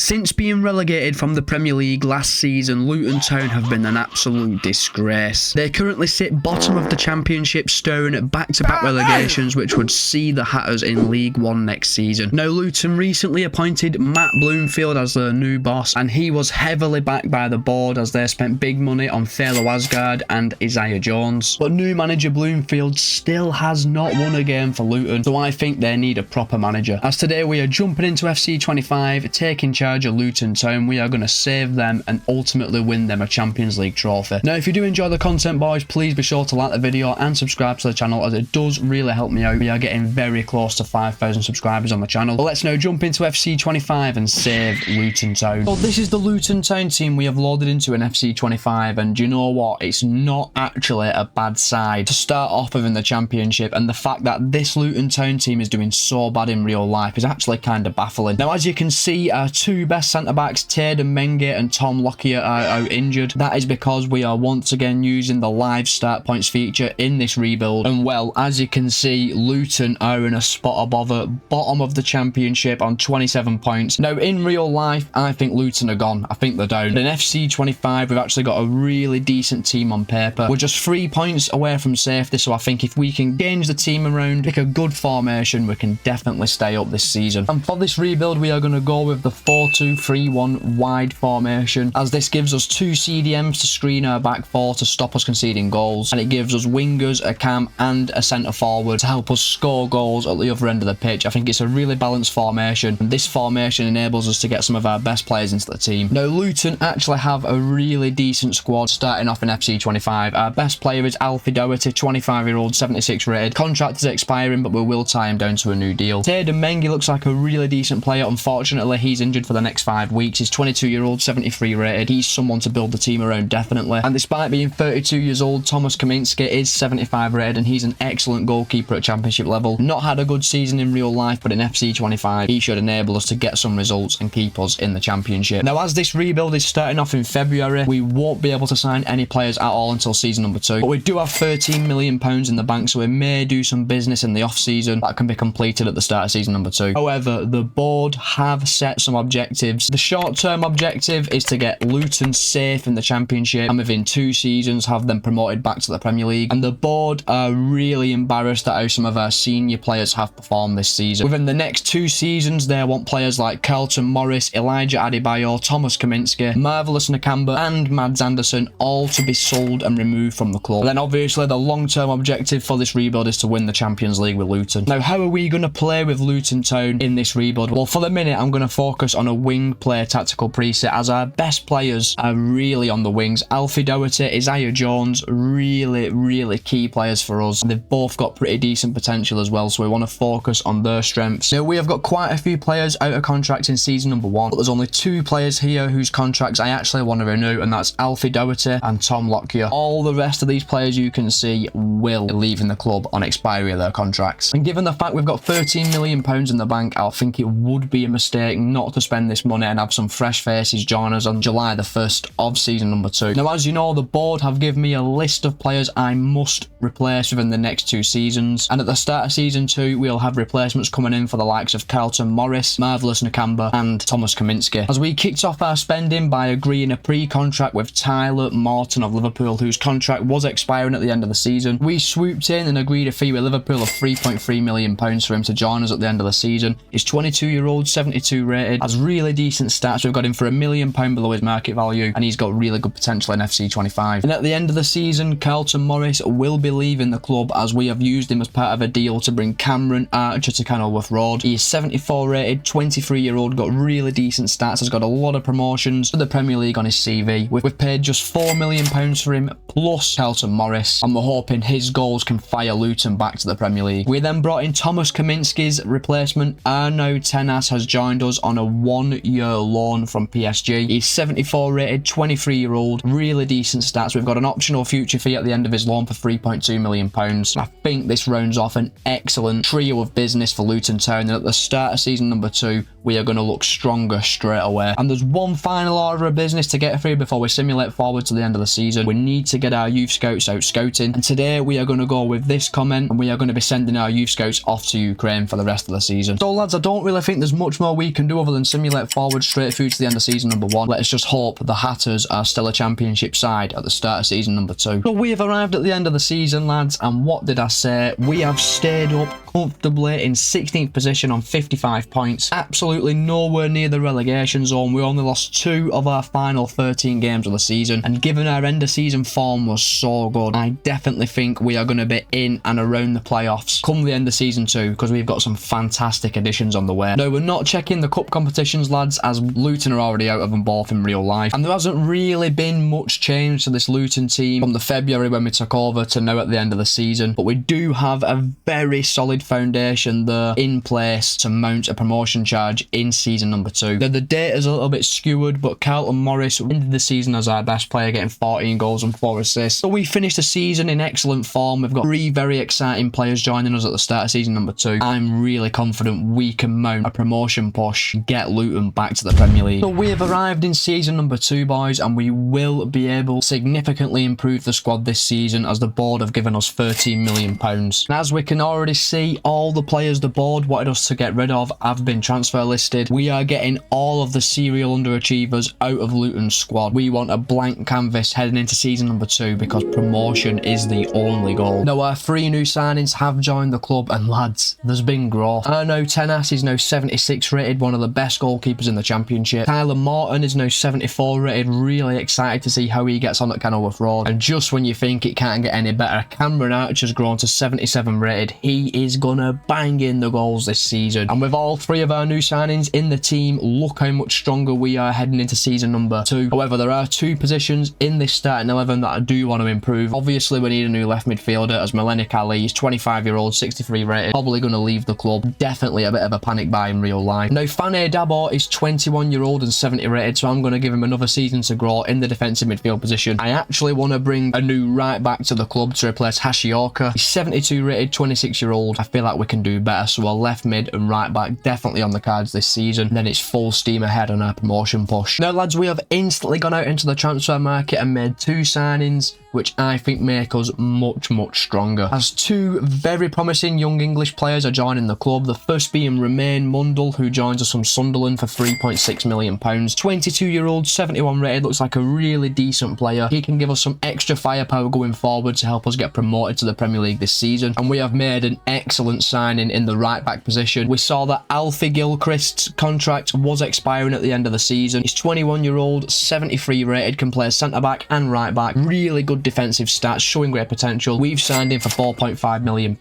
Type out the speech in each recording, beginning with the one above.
Since being relegated from the Premier League last season, Luton Town have been an absolute disgrace. They currently sit bottom of the Championship, staring at back-to-back relegations, which would see the Hatters in League One next season. Now, Luton recently appointed Matt Bloomfield as their new boss, and he was heavily backed by the board as they spent big money on Thelo Asgard and Isaiah Jones. But new manager Bloomfield still has not won a game for Luton, so I think they need a proper manager. As today we are jumping into FC25, taking charge of Luton Town. We are going to save them and ultimately win them a Champions League trophy. Now, if you do enjoy the content, boys, please be sure to like the video and subscribe to the channel, as it does really help me out. We are getting very close to 5,000 subscribers on the channel. But let's now jump into FC25 and save Luton Town. So this is the Luton Town team we have loaded into an FC25, and you know what? It's not actually a bad side to start off with in the Championship, and the fact that this Luton Town team is doing so bad in real life is actually kind of baffling. Now, as you can see, our two best centre-backs, Tade Menge and Tom Lockyer, are out injured. That is because we are once again using the live start points feature in this rebuild, and well, as you can see, Luton are in a spot above it, bottom of the Championship on 27 points. Now, in real life, I think Luton are gone. I think they're down. But in FC25, we've actually got a really decent team on paper. We're just 3 points away from safety, so I think if we can change the team around, pick a good formation, we can definitely stay up this season. And for this rebuild, we are going to go with the 4-2-3-1 wide formation, as this gives us 2 CDMs to screen our back four to stop us conceding goals, and it gives us wingers, a cam and a centre forward to help us score goals at the other end of the pitch. I think it's a really balanced formation, and this formation enables us to get some of our best players into the team. Now, Luton actually have a really decent squad starting off in FC25. Our best player is Alfie Doherty, 25-year-old, 76 rated. Contract is expiring, but we will tie him down to a new deal. Tade Menge looks like a really decent player. Unfortunately, he's injured for the next 5 weeks. He's 22-year-old, 73 rated. He's someone to build the team around, definitely. And despite being 32 years old, Thomas Kaminski is 75 rated, and he's an excellent goalkeeper at Championship level. Not had a good season in real life, but in FC25, he should enable us to get some results and keep us in the Championship. Now, as this rebuild is starting off in February, we won't be able to sign any players at all until season number 2. But we do have £13 million in the bank, so we may do some business in the off-season that can be completed at the start of season number 2. However, the board have set some objectives. The short-term objective is to get Luton safe in the Championship and within 2 seasons have them promoted back to the Premier League. And the board are really embarrassed at how some of our senior players have performed this season. Within the next 2 seasons, they want players like Carlton Morris, Elijah Adebayo, Thomas Kaminski, Marvelous Nakamba and Mads Anderson all to be sold and removed from the club. And then obviously the long-term objective for this rebuild is to win the Champions League with Luton. Now, how are we going to play with Luton Town in this rebuild? Well, for the minute, I'm going to focus on a wing play tactical preset, as our best players are really on the wings. Alfie Doherty, Isaiah Jones, really key players for us. They've both got pretty decent potential as well, so we want to focus on their strengths. Now, we have got quite a few players out of contract in season number 1, but there's only 2 players here whose contracts I actually want to renew, and that's Alfie Doherty and Tom Lockyer. All the rest of these players you can see will leave in the club on expiry of their contracts. And given the fact we've got £13 million in the bank, I think it would be a mistake not to spend this money and have some fresh faces join us on July the 1st of season number 2. Now, as you know, the board have given me a list of players I must replace within the next 2 seasons, and at the start of season 2 we'll have replacements coming in for the likes of Carlton Morris, Marvelous Nakamba and Thomas Kaminski. As we kicked off our spending by agreeing a pre-contract with Tyler Morton of Liverpool, whose contract was expiring at the end of the season, we swooped in and agreed a fee with Liverpool of £3.3 million for him to join us at the end of the season. He's 22-year-old, 72 rated, has really decent stats. We've got him for £1 million below his market value, and he's got really good potential in FC25. And at the end of the season, Carlton Morris will be leaving the club, as we have used him as part of a deal to bring Cameron Archer to Kenilworth Road. He is 74 rated, 23-year-old, got really decent stats, has got a lot of promotions to the Premier League on his CV. We've paid just £4 million for him, plus Carlton Morris, and we're hoping his goals can fire Luton back to the Premier League. We then brought in Thomas Kaminski's replacement. Arnaud Tenas has joined us on a 1-year loan from PSG. He's 74 rated, 23-year-old, really decent stats. We've got an optional future fee at the end of his loan for £3.2 million. I think this rounds off an excellent trio of business for Luton Town, and at the start of season number 2 we are going to look stronger straight away. And there's one final order of business to get through before we simulate forward to the end of the season. We need to get our youth scouts out scouting, and today we are going to go with this comment, and we are going to be sending our youth scouts off to Ukraine for the rest of the season. So lads, I don't really think there's much more we can do other than simulate simulate forward straight through to the end of season number 1. Let's just hope the Hatters are still a championship side at the start of season number 2. So we have arrived at the end of the season, lads, and what did I say? We have stayed up comfortably in 16th position on 55 points. Absolutely nowhere near the relegation zone. We only lost 2 of our final 13 games of the season, and given our end of season form was so good, I definitely think we are going to be in and around the playoffs come the end of season 2, because we've got some fantastic additions on the way. No, we're not checking the cup competitions, lads, as Luton are already out of them both in real life, and there hasn't really been much change to this Luton team from the February when we took over to now at the end of the season, but we do have a very solid foundation there in place to mount a promotion charge in season number 2. Now, the data's a little bit skewed, but Carlton Morris ended the season as our best player, getting 14 goals and 4 assists. So we finished the season in excellent form. We've got 3 very exciting players joining us at the start of season number 2. I'm really confident we can mount a promotion push and get Luton back to the Premier League. So we have arrived in season number 2, boys, and we will be able to significantly improve the squad this season, as the board have given us £13 million. And as we can already see, all the players the board wanted us to get rid of have been transfer listed. We are getting all of the serial underachievers out of Luton's squad. We want a blank canvas heading into season number 2, because promotion is the only goal. Now, our 3 new signings have joined the club, and lads, there's been growth. I know Tenas is now 76 rated, one of the best goalkeepers in the championship. Tyler Morton is now 74 rated, really excited to see how he gets on at Kenilworth Road. And just when you think it can't get any better, Cameron Archer's grown to 77 rated. He is gonna bang in the goals this season. And with all 3 of our new signings in the team, look how much stronger we are heading into season number 2. However, there are 2 positions in this starting 11 that I do want to improve. Obviously, we need a new left midfielder, as Melenik Ali is 25-year-old, 63 rated, probably going to leave the club. Definitely a bit of a panic buy in real life. Now, Fane Dabo is 21-year-old and 70 rated, so I'm going to give him another season to grow in the defensive midfield position. I actually want to bring a new right back to the club to replace Hashioka. He's 72 rated, 26-year-old. I feel like we can do better, so a left mid and right back definitely on the cards this season. And then it's full steam ahead on our promotion push. Now, lads, we have instantly gone out into the transfer market and made 2 signings, which I think make us much stronger. As 2 very promising young English players are joining the club, the first being Romain Mundle, who joins us from Sunderland for £3.6 million. 22-year-old, 71 rated, looks like a really decent player. He can give us some extra firepower going forward to help us get promoted to the Premier League this season. And we have made an excellent signing in the right back position. We saw that Alfie Gilchrist's contract was expiring at the end of the season. He's 21-year-old, 73 rated, can play centre back and right back. Really good defensive stats, showing great potential. We've signed him for £4.5 million.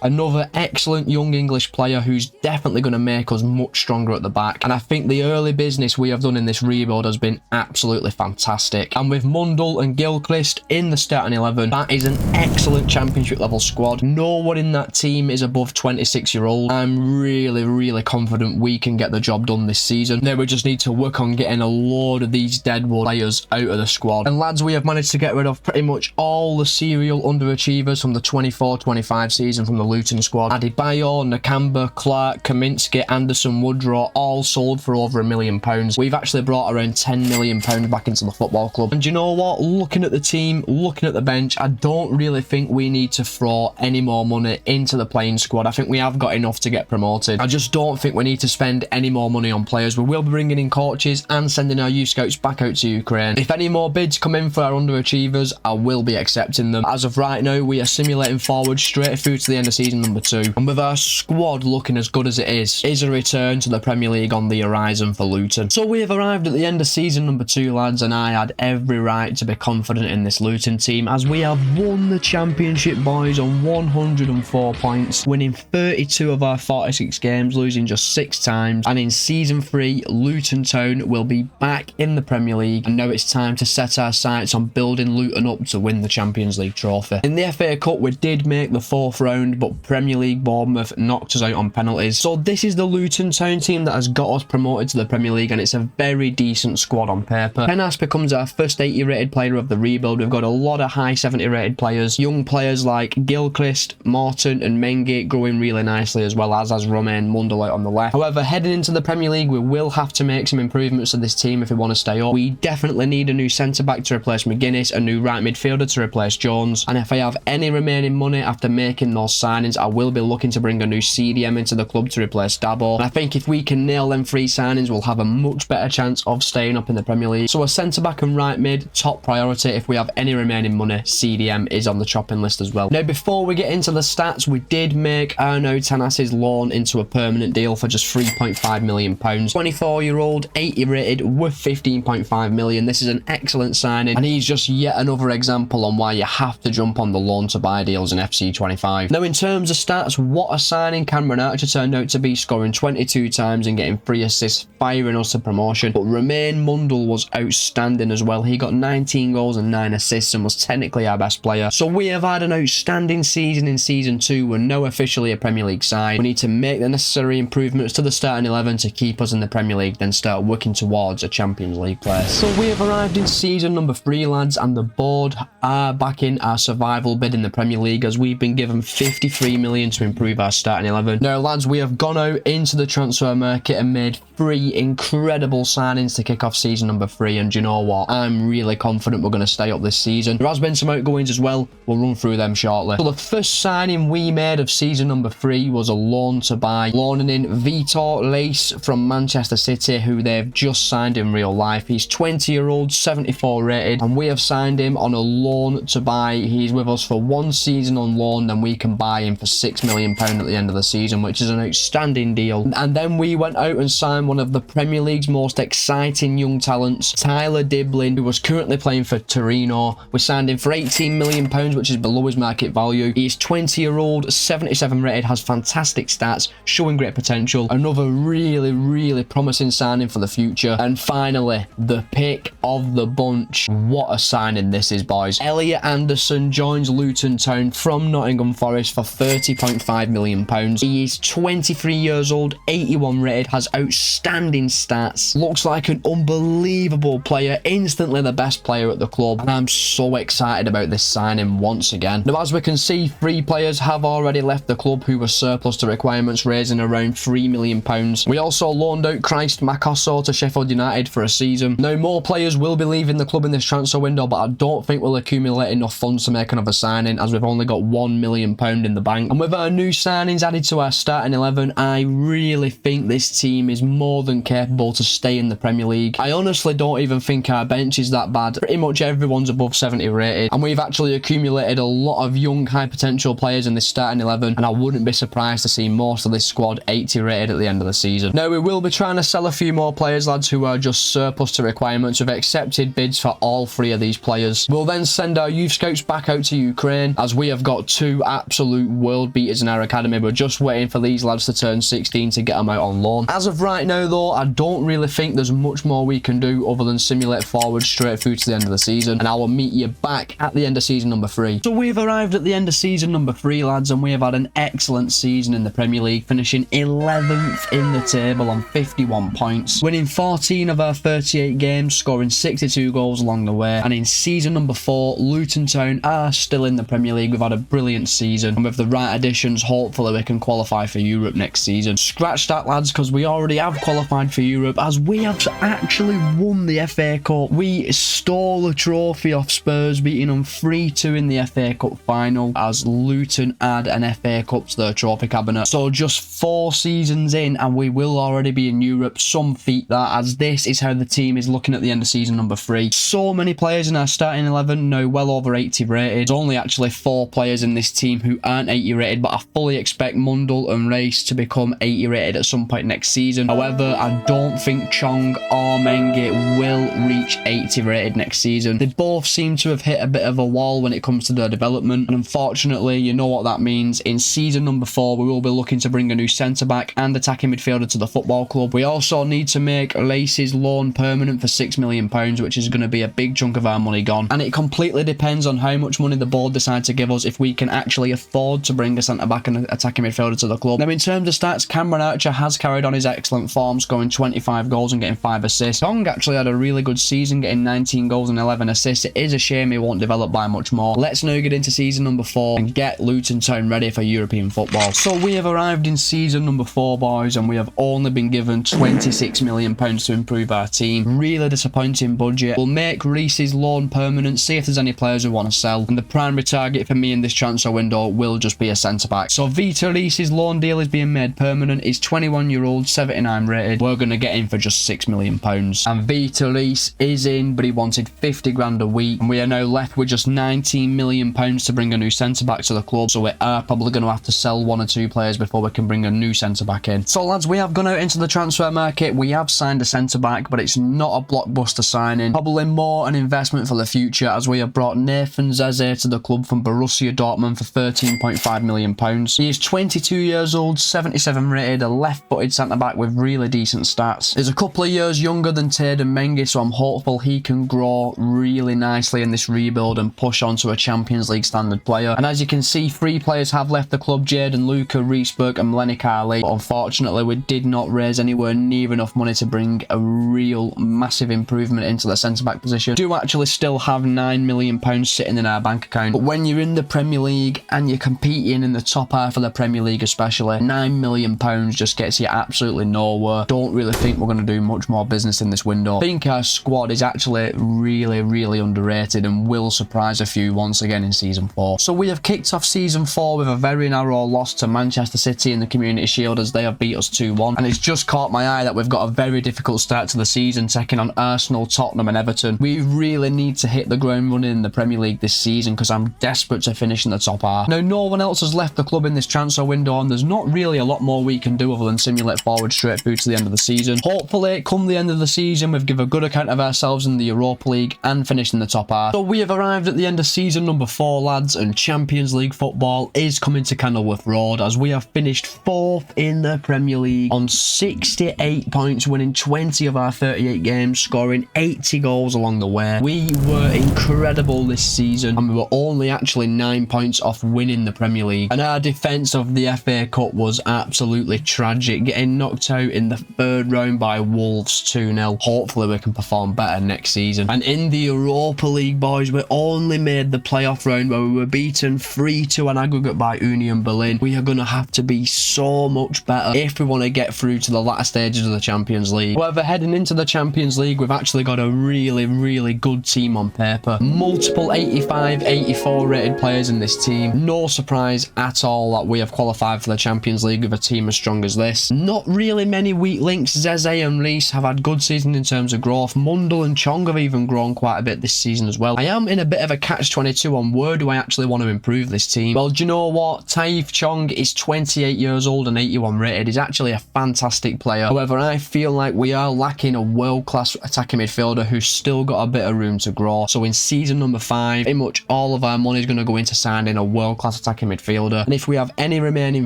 Another excellent young English player who's definitely going to make us much stronger at the back. And I think the early business we have done in this rebuild has been absolutely fantastic. And with Mundle and Gilchrist in the starting 11, that is an excellent championship level squad. No one in that team is above 26-year-old. I'm really confident we can get the job done this season. Now we just need to work on getting a load of these deadwood players out of the squad. And lads, we have managed to get rid of pretty much all the serial underachievers from the 24-25 season from the Luton squad. Adebayo, Nakamba, Clark, Kaminsky, Anderson, Woodrow, all sold for over £1 million. We've actually brought around £10 million back into the football club. And you know what? Looking at the team, looking at the bench, I don't really think we need to throw any more money into the playing squad. I think we have got enough to get promoted. I just don't think we need to spend any more money on players. We will be bringing in coaches and sending our youth scouts back out to Ukraine. If any more bids come in for our underachievers, I will be accepting them. As of right now, we are simulating forward straight through to the end of season number 2. And with our squad looking as good as it is a return to the Premier League on the horizon for Luton. So we have arrived at the end of season number 2, lads, and I had every right to be confident in this Luton team, as we have won the championship, boys, on 104 points, winning 32 of our 46 games, losing just 6 times. And in season 3, Luton Town will be back in the Premier League, and now it's time to set our sights on building Luton up to win the Champions League trophy. In the FA Cup, we did make the 4th round, but Premier League Bournemouth knocked us out on penalties. So this is the Luton Town team that has got us promoted to the Premier League, and it's a very decent squad on paper. Penas becomes our first 80 rated player of the rebuild. We've got a lot of high 70 rated players, young players like Gilchrist, Morton and Mengi growing really nicely, as well as Romain Mundle out on the left. However, heading into the Premier League, we will have to make some improvements to this team if we want to stay up. We definitely need a new centre back to replace McGuinness, a new right midfielder to replace Jones. And if I have any remaining money after making those signings, I will be looking to bring a new CDM into the club to replace Dabo. And I think if we can nail them 3 signings, we'll have a much better chance of staying up in the Premier League. So a centre-back and right mid, top priority. If we have any remaining money, CDM is on the chopping list as well. Now, before we get into the stats, we did make Arnaud Tanas's loan into a permanent deal for just £3.5 million. 24-year-old, 80 rated, worth 15.5 million. This is an excellent signing, and he's just yet another example on why you have to jump on the loan to buy deals in FC25. Now, in terms of stats, what a signing Cameron Archer turned out to be, scoring 22 times and getting 3 assists, firing us to promotion. But Romain Mundle was outstanding as well. He got 19 goals and 9 assists and was technically our best player. So we have had an outstanding season in Season 2. We're now officially a Premier League side. We need to make the necessary improvements to the starting 11 to keep us in the Premier League, then start working towards a Champions League place. So we have arrived in season number 3, lads, and the board are backing our survival bid in the Premier League, as we've been given 53 million to improve our starting 11. Now, lads, we have gone out into the transfer market and made 3 incredible signings to kick off season number 3, and do you know what? I'm really confident we're going to stay up this season. There has been some outgoings as well. We'll run through them shortly. So the first signing we made of season number 3 was a loan to buy, loaning in Vitor Lace from Manchester City, who they've just signed in real life. He's 20-year-old, 74 rated, and we have signed him on a loan to buy. He's with us for 1 season on loan, then we can buy him for £6 million at the end of the season, which is an outstanding deal. And then we went out and signed one of the Premier League's most exciting young talents, Tyler Diblin, who was currently playing for Torino. We signed him for £18 million, which is below his market value. He's 20-year-old, 77 rated, has fantastic stats, showing great potential. Another really promising signing for the future. And finally, the pick of the bunch. What a signing this is, boys. Elliot Anderson joins Luton Town from Nottingham Forest for £30.5 million. He is 23 years old, 81 rated, has outstanding stats, looks like an unbelievable player, instantly the best player at the club, and I'm so excited about this signing once again. Now, as we can see, 3 players have already left the club who were surplus to requirements, raising around £3 million. We also loaned out Christ Makosso to Sheffield United for a season. Now, more players will be leaving the club in this transfer window, but I don't think we'll accumulate enough funds to make another signing, as we've only got £1 million in the bank. And with our new signings added to our starting 11, I really think this team is more than capable to stay in the Premier League. I honestly don't even think our bench is that bad. Pretty much everyone's above 70 rated, and we've actually accumulated a lot of young high potential players in this starting 11, and I wouldn't be surprised to see most of this squad 80 rated at the end of the season. Now, we will be trying to sell a few more players, lads, who are just surplus to requirements. We've accepted bids for all 3 of these players. We'll then send our youth scouts back out to Ukraine, as we have got 2 absolute world beaters in our academy. We're just waiting for these lads to turn 16 to get them out on loan. As of right now, though, I don't really think there's much more we can do other than simulate forward straight through to the end of the season, and I will meet you back at the end of season number 3. So we've arrived at the end of season number 3, lads, and we have had an excellent season in the Premier League, finishing 11th in the table on 51 points, winning 14 of our 38 games, scoring 62 goals along the way. And in season number 4, Luton Town are still in the Premier League. We've had a brilliant season, and with the right additions, hopefully we can qualify for Europe next season. Scratch that, lads, because we already have qualified for Europe, as we have actually won the FA Cup. We stole a trophy off Spurs, beating them 3-2 in the FA Cup final, as Luton add an FA Cup to their trophy cabinet. So just 4 seasons in and we will already be in Europe. Some feat that, as this is how the team is looking at the end of season number 3. So many players in our starting 11, now well over 80 rated. There's only actually 4 players in this team who aren't 80 rated, but I fully expect Mundle and Race to become 80 rated at some point next season. However, I don't think Chong or Mengi will reach 80 rated next season. They both seem to have hit a bit of a wall when it comes to their development, and unfortunately, you know what that means. In season number 4, we will be looking to bring a new centre-back and attacking midfielder to the football club. We also need to make Lace's loan permanent for £6 million, which is going to be a big chunk of our money gone, and it completely depends on how much money the board decide to give us if we can actually afford to bring a centre-back and attacking midfielder to the club. Now, in terms of stats, Cameron Archer has carried on his excellent form, scoring 25 goals and getting 5 assists. Chong actually had a really good season, getting 19 goals and 11 assists. It is a shame he won't develop by much more. Let's now get into season number 4 and get Luton Town ready for European football. So we have arrived in season number 4, boys, and we have only been given £26 million to improve our team. Really disappointing budget. We'll make Reece's loan permanent, see if there's any players we want to sell, and the primary target for me in this transfer window will just be a centre-back. So Vitor Reis's loan deal is being made permanent. He's 21-year-old, 79 rated. We're going to get him for just £6 million. And Vitor Reis is in, but he wanted 50 grand a week, and we are now left with just £19 million to bring a new centre-back to the club, so we are probably going to have to sell one or two players before we can bring a new centre-back in. So lads, we have gone out into the transfer market. We have signed a centre-back, but it's not a blockbuster signing, probably more an investment for the future, as we have brought Nathan Zeze to the club from Borussia Dortmund for £13.5 million. He is 22 years old, 77 rated, a left-footed centre-back with really decent stats. He's a couple of years younger than Tayden Mengi, so I'm hopeful he can grow really nicely in this rebuild and push on to a Champions League standard player. And as you can see, 3 players have left the club: Jadon Luca, Riesberg and Mlenik Ali. But unfortunately, we did not raise anywhere near enough money to bring a real massive improvement into the centre-back position. We do actually still have £9 million sitting in our bank account, but when you're in the Premier League and you're competing in the top half of the Premier League especially, £9 million just gets you absolutely nowhere. Don't really think we're going to do much more business in this window. I think our squad is actually really underrated and will surprise a few once again in season 4. So we have kicked off season 4 with a very narrow loss to Manchester City in the Community Shield, as they have beat us 2-1, and it's just caught my eye that we've got a very difficult start to the season, taking on Arsenal, Tottenham and Everton. We really need to hit the ground running in the Premier League this season, because I'm desperate to finish in the top half. Now, no one else has left the club in this transfer window, and there's not really a lot more we can do other than simulate forward straight through to the end of the season. Hopefully, come the end of the season, we've given a good account of ourselves in the Europa League and finished in the top half. So we have arrived at the end of season number 4, lads, and Champions League football is coming to Kenilworth Road, as we have finished 4th in the Premier League on 68 points, winning 20 of our 38 games, scoring 80 goals along the way. We were incredible this season, and we were only actually 9 points off winning the Premier League. And our defence of the FA Cup was absolutely tragic, getting knocked out in the 3rd round by Wolves 2-0. Hopefully we can perform better next season. And in the Europa League, boys, we only made the playoff round, where we were beaten 3-2 on aggregate by Union Berlin. We are going to have to be so much better if we want to get through to the latter stages of the Champions League. However, heading into the Champions League, we've actually got a really good team on paper. Multiple 85, 84 rated players in this team. No surprise at all that we have qualified for the Champions League with a team as strong as this. Not really many weak links. Zeze and Reis have had good seasons in terms of growth. Mundle and Chong have even grown quite a bit this season as well. I am in a bit of a catch-22 on where do I actually want to improve this team. Well, do you know what? Taif Chong is 28 years old and 81 rated. He's actually a fantastic player. However, I feel like we are lacking a world-class attacking midfielder who's still got a bit of room to grow. So in season number 5, pretty much all of our money is going to go into signing a world-class attacking midfielder. And if we have any remaining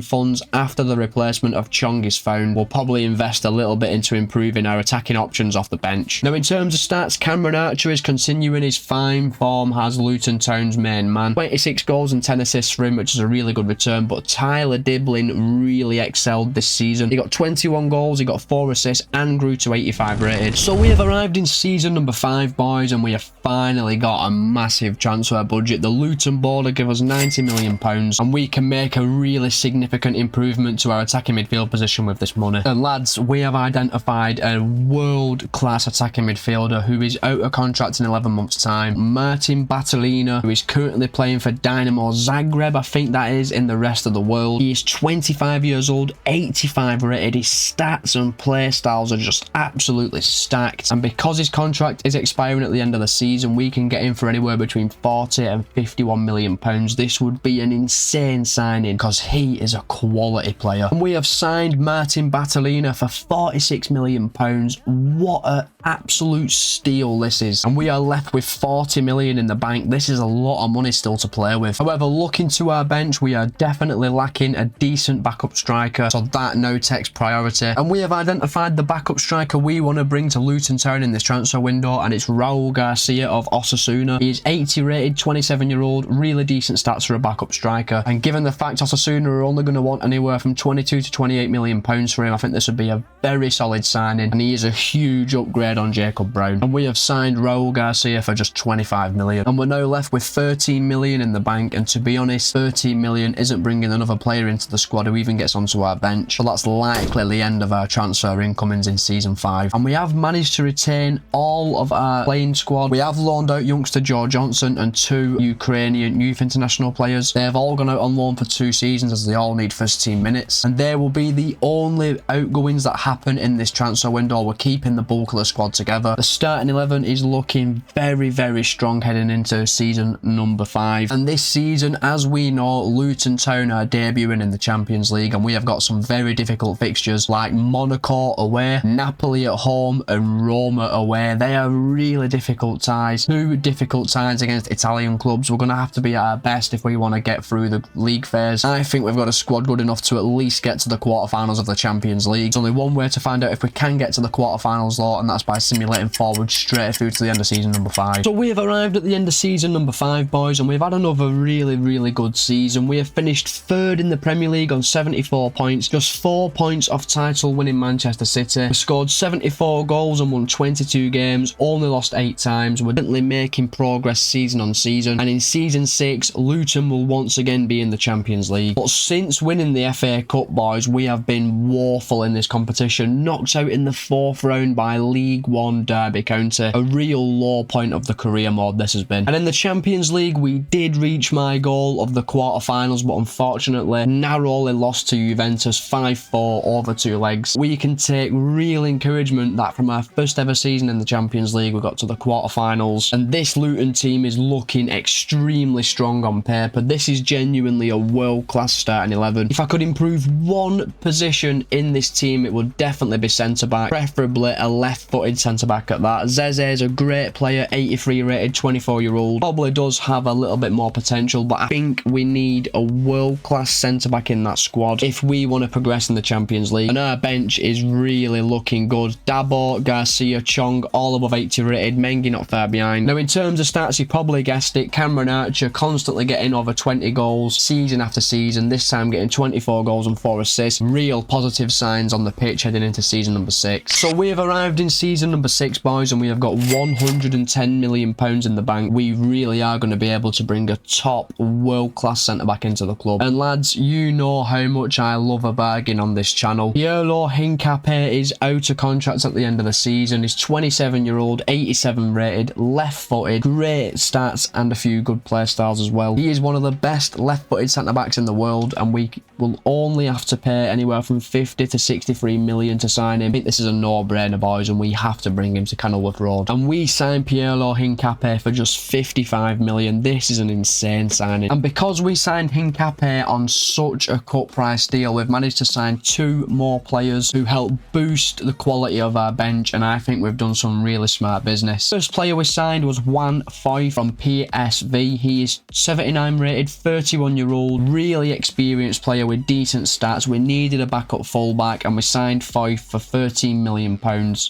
funds after the replacement of Chong is found, we'll probably invest a little bit into improving our attacking options off the bench. Now, in terms of stats, Cameron Archer is continuing his fine form as Luton Town's main man. 26 goals and 10 assists for him, which is a really good return, but Tyler Diblin really excelled this season. He got 21 goals, he got 4 assists and grew to 85 rated. So we have arrived in season number 5, boys, and we have finally got a massive transfer budget. The Luton board will give us £90 million, and we can make a really significant improvement to our attacking midfield position with this money. And lads, we have identified a world-class attacking midfielder who is out of contract in 11 months' time. Martin Batalina, who is currently playing for Dynamo Zagreb, I think that is, in the rest of the world. He is 25 years old, 85 rated. His stats and play styles are just absolutely stacked. And because his contract is expiring at the end of the season, we can get him for anywhere between 40 and 51 million pounds. This would be an insane signing because he is a quality player. And we have signed Martin Batalina for 46 million pounds. What an absolute steal this is. And we are left with 40 million in the bank. This is a lot of money still to play with. However, looking to our bench, we are definitely lacking a decent backup striker, so that now takes priority. And we have identified the backup striker we want to bring to Luton Town in this transfer window, and it's Raul Garcia of Osasuna. He is 80 rated, 27-year-old, really decent stats for a backup striker. And given the fact Osasuna are only going to want anywhere from 22 to 28 million pounds for him, I think this would be a very solid signing, and he is a huge upgrade on Jacob Brown. And we have signed Raul Garcia for just 25 million, and we're now left with 13 million in the bank. And to be honest, 13 million isn't bringing another player into the squad who even gets onto our bench, so that's likely the end of our transfer incomings in season 5. And we have managed to retain all of our playing squad. We have loaned out youngster Joe Johnson and 2 Ukrainian youth international players. They have all gone out on loan for 2 seasons as they all need first team minutes, and they will be the only outgoings that happen in this transfer window. We're keeping the bulk of the squad together. The starting 11 is looking very, very strong heading into season number 5, and this season, as we know, Luton Town are debuting in the Champions League, and we have got some very difficult fixtures like Monaco away, Napoli at home and Roma away. They are really difficult ties. 2 difficult ties against Italian clubs. We're going to have to be at our best if we want to get through the league phase. I think we've got a squad good enough to at least get to the quarterfinals of the Champions League. There's only one way to find out if we can get to the quarterfinals though, and that's by simulating forward straight through to the end of season number 5. So we have arrived at the end of season number 5, boys, and we've had another really good season. We have finished 3rd in the Premier League on 74 points, just 4 points off title winning Manchester City. We scored 74 goals and won 22 games, only lost 8 times. We're definitely making progress season on season, and in season 6 Luton will once again be in the Champions League. But since winning the FA Cup, boys, we have been woeful in this competition, knocked out in the 4th round by League One Derby County. A real low point of the career mode this has been. And in the Champions League we did reach my goal of the quarterfinals, but unfortunately narrowly lost to Juventus 5-4 over 2 legs. We can take real encouragement that from our first ever season in the Champions League we got to the quarterfinals, and this Luton team is looking extremely strong on paper. This is genuinely a world-class starting 11. If I could improve one position in this team, it would definitely be centre-back, preferably a left-footed centre-back at that. Zeze is a great player, 83 rated, 24-year-old. Probably does have a little bit more potential, but I think we need a world-class centre-back in that squad if we want to progress in the Champions League. And our bench is really looking good. Dabo, Garcia, Chong, all above 80 rated, Mengi not far behind. Now in terms of stats, you probably guessed it, Cameron Archer constantly getting over 20 goals season after season, this time getting 24 goals and 4 assists. Real positive signs on the pitch heading into season number 6. So we have arrived in season number 6, boys, and we have got £110 million in the bank. We really are going to be able to bring a top world-class centre-back into the club. And lads, you know how much I love a bargain on this channel. Piero Hincapié is out of contract at the end of the season. He's 27-year-old, 87 rated, left-footed, great stats and a few good play styles as well. He is one of the best left-footed centre-backs in the world, and we will only have to pay anywhere from 50 to 63 million to sign him. I think this is a no-brainer, boys, and we have to bring him to Kenilworth Road. And we signed Piero Hincapié for just 55 million. This is an insane signing. And because we signed Hincapié on such a cut price deal, we've managed to sign 2 more players who help boost the quality of our bench, and I think we've done some really smart business. First player we signed was Juan Foy from PSV. He is 79 rated, 31-year-old, really experienced player with decent stats. We needed a backup fullback, and we signed Foy for £13 million.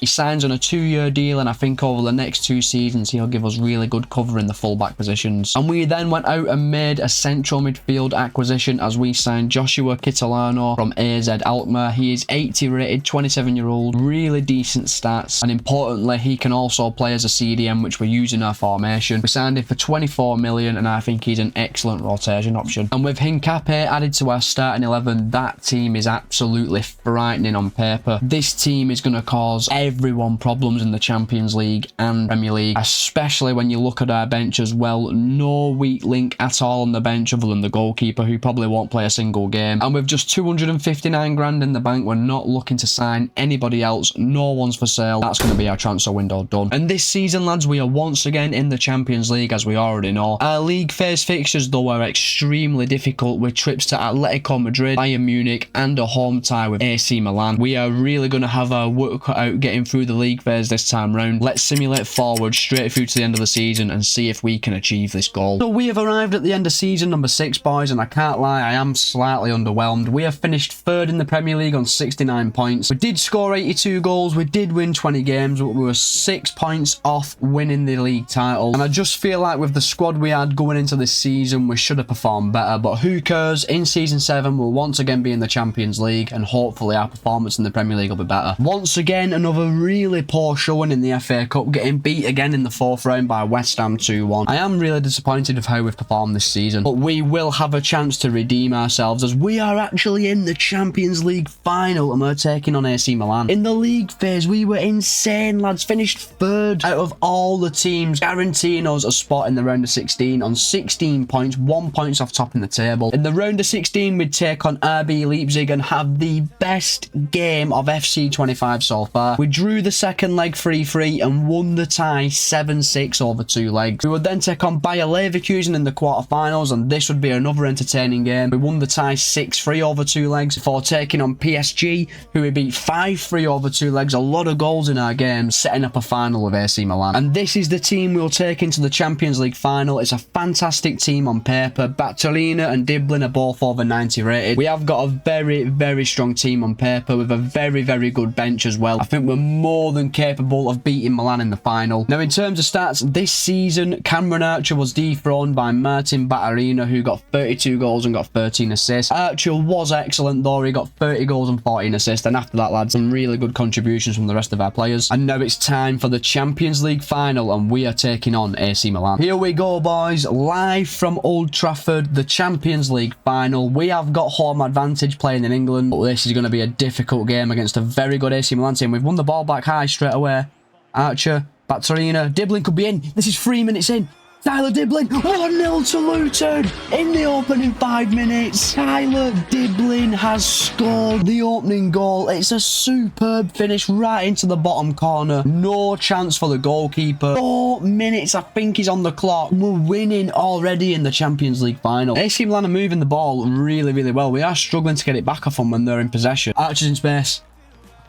He signs on a 2-year deal, and I think over the next 2 seasons he'll give us really good cover in the fullback positions. And we then went out and made a central midfield acquisition as we signed Joshua Kitolano from AZ Alkmaar. He is 80 rated, 27-year-old, really decent stats, and importantly he can also play as a CDM, which we're using our formation. We signed him for 24 million, and I think he's an excellent rotation option. And with Hincapié added to our starting 11, that team is absolutely frightening on paper. This team is going to cause everyone problems in the Champions League and Premier League, especially when you look at our bench as well. No weak link at all on the bench other than the goalkeeper, who probably won't play a single game. And with just 259 grand in the bank, we're not looking to sign anybody else. No one's for sale. That's going to be our transfer window done. And this season, lads, we are once again in the Champions League, as we already know. Our league phase fixtures, though, are extremely difficult, with trips to Atletico Madrid, Bayern Munich, and a home tie with AC Milan. We are really going to have our work cut out getting through the league phase this time round. Let's simulate forward straight through to the end of the season and see if we can achieve this goal. So we have arrived at the end of season number 6, boys, and I can't lie, I am slightly underwhelmed. We have finished 3rd in the Premier League on 69 points. We did score 82 goals, we did win 20 games, but we were 6 points off winning the league title. And I just feel like with the squad we had going into this season, we should have performed better, but who cares? In season 7 we'll once again be in the Champions League, and hopefully our performance in the Premier League will be better. Once again, another really poor showing in the FA Cup, getting beat again in the 4th round by West Ham 2-1. I am really disappointed with how we've performed this season, but we will have a chance to redeem ourselves, as we are actually in the Champions League final and we're taking on AC Milan. In the league phase we were insane, lads, finished 3rd out of all the teams teams, guaranteeing us a spot in the round of 16 on 16 points, 1 point off top in the table. In the round of 16, we'd take on RB Leipzig and have the best game of FC25 so far. We drew the second leg 3-3 and won the tie 7-6 over 2 legs. We would then take on Bayer Leverkusen in the quarterfinals, and this would be another entertaining game. We won the tie 6-3 over 2 legs before taking on PSG, who we beat 5-3 over 2 legs. A lot of goals in our game, setting up a final with AC Milan. And this is the team we'll take into the Champions League final. It's a fantastic team on paper. Batterina and Diblin are both over 90 rated. We have got a very, very strong team on paper with a very, very good bench as well. I think we're more than capable of beating Milan in the final. Now, in terms of stats, this season, Cameron Archer was dethroned by Martin Batterina, who got 32 goals and got 13 assists. Archer was excellent though. He got 30 goals and 14 assists. And after that, lads, some really good contributions from the rest of our players. And now it's time for the Champions League final, and we are taking on AC Milan. Here we go, boys. Live from Old Trafford, the Champions League final. We have got home advantage playing in England, but this is going to be a difficult game against a very good AC Milan team. We've won the ball back high straight away. Archer, Batterina, Diblin could be in. This is 3 minutes in. Tyler Diblin, 1-0 to Luton in the opening 5 minutes. Tyler Diblin has scored the opening goal. It's a superb finish right into the bottom corner. No chance for the goalkeeper. 4 minutes, I think, is on the clock. We're winning already in the Champions League final. AC Milan are moving the ball really, really well. We are struggling to get it back off them when they're in possession. Archer's in space.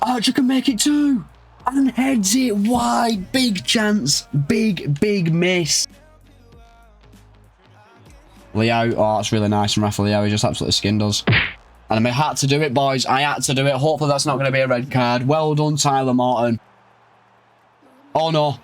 Archer can make it too. And heads it wide. Big chance. Big, big miss. Leo, oh, that's really nice from Rafa Leo. He just absolutely skinned us. And I had to do it, boys. I had to do it. Hopefully that's not going to be a red card. Well done, Tyler Morton. Oh, no.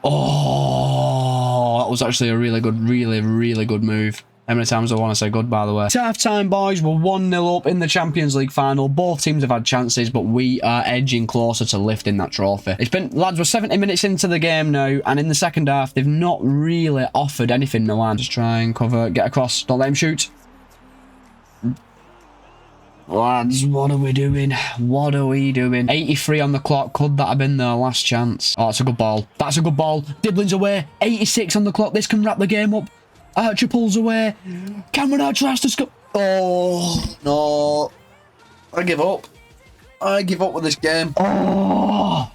Oh, that was actually a really good, really good move. How many times do I want to say good, by the way? It's half time, boys. We're 1-0 up in the Champions League final. Both teams have had chances, but we are edging closer to lifting that trophy. It's been, lads, we're 70 minutes into the game now, and in the second half, they've not really offered anything, Milan. Just try and cover, get across. Don't let him shoot. Lads, what are we doing? What are we doing? 83 on the clock. Could that have been their last chance? Oh, that's a good ball. That's a good ball. Diblin's away. 86 on the clock. This can wrap the game up. Archer pulls away. Cameron Archer has to score. Oh, no. I give up. I give up with this game. Oh.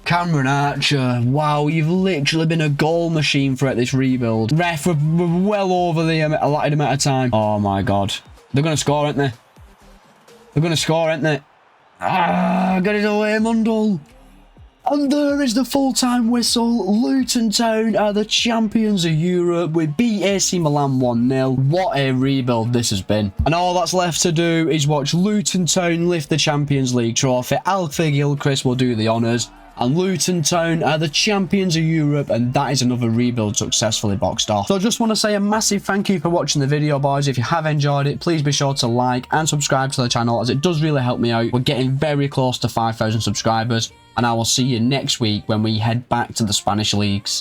Cameron Archer. Wow, you've literally been a goal machine throughout this rebuild. Ref, we're well over the allotted amount of time. Oh, my God. They're going to score, aren't they? They're going to score, aren't they? Ah, get it away, Mundell. And there is the full-time whistle. Luton Town are the champions of Europe. We beat AC Milan 1-0. What a rebuild this has been. And all that's left to do is watch Luton Town lift the Champions League trophy. Alfie Gilchrist will do the honours. And Luton Town are the champions of Europe, and that is another rebuild successfully boxed off. So I just want to say a massive thank you for watching the video, boys. If you have enjoyed it, please be sure to like and subscribe to the channel, as it does really help me out. We're getting very close to 5,000 subscribers, and I will see you next week when we head back to the Spanish leagues.